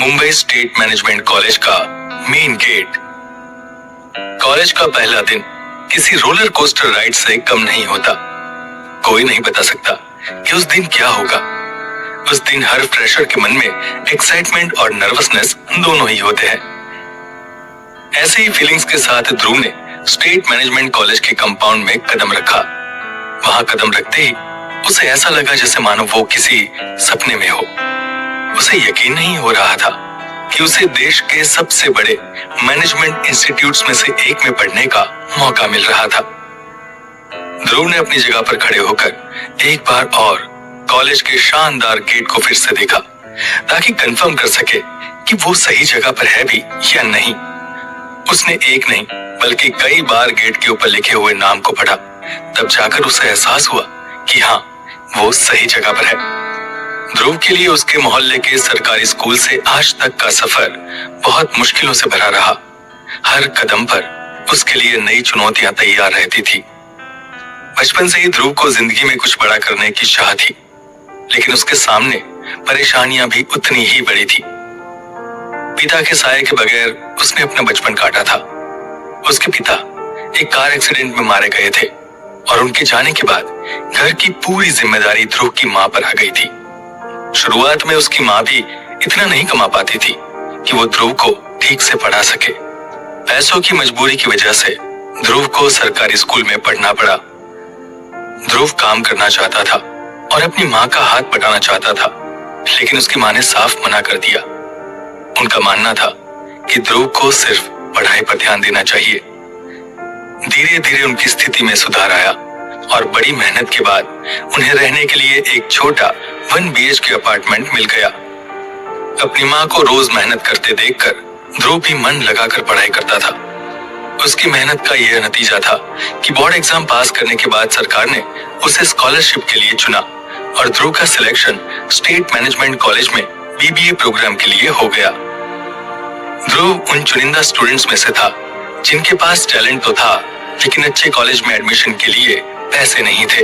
Mumbai state management college का main gate. College का पहला दिन किसी रोलर कोस्टर राइड से कम नहीं होता। कोई नहीं बता सकता कि उस दिन क्या होगा। उस दिन हर फ्रेशर के मन में एक्साइटमेंट और नर्वसनेस दोनों ही होते हैं। ऐसे ही फीलिंग्स के साथ ध्रुव ने स्टेट मैनेजमेंट कॉलेज के कंपाउंड में कदम रखा। वहां कदम रखते ही उसे ऐसा लगा जैसे मानो वो किसी सपने में हो। उसे यकीन नहीं हो रहा था कि उसे देश के सबसे बड़े मैनेजमेंट इंस्टीट्यूट्स में से एक में पढ़ने का मौका मिल रहा था। ध्रुव ने अपनी जगह पर खड़े होकर एक बार और कॉलेज के शानदार गेट को फिर से देखा ताकि कंफर्म कर सके कि वो सही जगह पर है भी या नहीं। उसने एक नहीं बल्कि कई बार गेट के ऊपर लिखे हुए नाम को पढ़ा। तब जाकर उसे एहसास हुआ कि हाँ, वो सही जगह पर है। ध्रुव के लिए उसके मोहल्ले के सरकारी स्कूल से आज तक का सफर बहुत मुश्किलों से भरा रहा। हर कदम पर उसके लिए नई चुनौतियां तैयार रहती थी। बचपन से ही ध्रुव को जिंदगी में कुछ बड़ा करने की चाह थी, लेकिन उसके सामने परेशानियां भी उतनी ही बड़ी थी। पिता के साये के बगैर उसने अपना बचपन काटा था। उसके पिता एक कार एक्सीडेंट में मारे गए थे और उनके जाने के बाद घर की पूरी जिम्मेदारी ध्रुव की मां पर आ गई थी। शुरुआत में उसकी मां भी इतना नहीं कमा पाती थी कि वो ध्रुव को ठीक से पढ़ा सके। पैसों की मजबूरी की वजह से ध्रुव को सरकारी स्कूल में पढ़ना पड़ा। ध्रुव काम करना चाहता था और अपनी मां का हाथ बटाना चाहता था, लेकिन उसकी मां ने साफ मना कर दिया। उनका मानना था कि ध्रुव को सिर्फ पढ़ाई पर ध्यान देना चाहिए। धीरे धीरे उनकी स्थिति में सुधार आया और बड़ी मेहनत के बाद उन्हें रहने के लिए एक छोटा 1 BHK अपार्टमेंट मिल गया। अपनी मां को रोज मेहनत करते देखकर ध्रुव भी मन लगाकर पढ़ाई करता था। उसकी मेहनत का यह नतीजा था कि बोर्ड एग्जाम पास करने के बाद सरकार ने उसे स्कॉलरशिप के लिए चुना और ध्रुव का सिलेक्शन स्टेट मैनेजमेंट कॉलेज में BBA प्रोग्राम के लिए हो गया। ध्रुव उन चुनिंदा स्टूडेंट्स में से था जिनके पास टैलेंट तो था, लेकिन अच्छे कॉलेज में एडमिशन के लिए पैसे नहीं थे।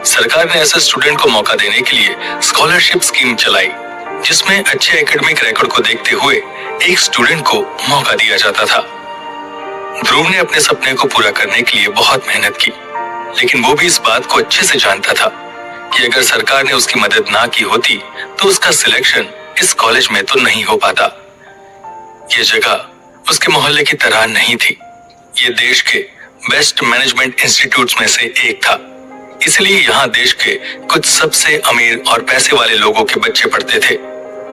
सरकार ने ऐसे स्टूडेंट को मौका देने के लिए स्कॉलरशिप स्कीम चलाई, जिसमें अच्छे एकेडमिक रिकॉर्ड को देखते हुए एक स्टूडेंट को मौका दिया जाता था। ध्रुव ने अपने सपने को पूरा करने के लिए बहुत मेहनत की, लेकिन वो भी इस बात को अच्छे से जानता था कि अगर सरकार ने उसकी मदद ना की होती तो उसका सिलेक्शन इस कॉलेज में तो नहीं हो पाता। ये जगह उसके मोहल्ले की तरह नहीं थी। ये देश के बेस्ट मैनेजमेंट इंस्टीट्यूट्स में से एक था, इसलिए यहाँ देश के कुछ सबसे अमीर और पैसे वाले लोगों के बच्चे पढ़ते थे।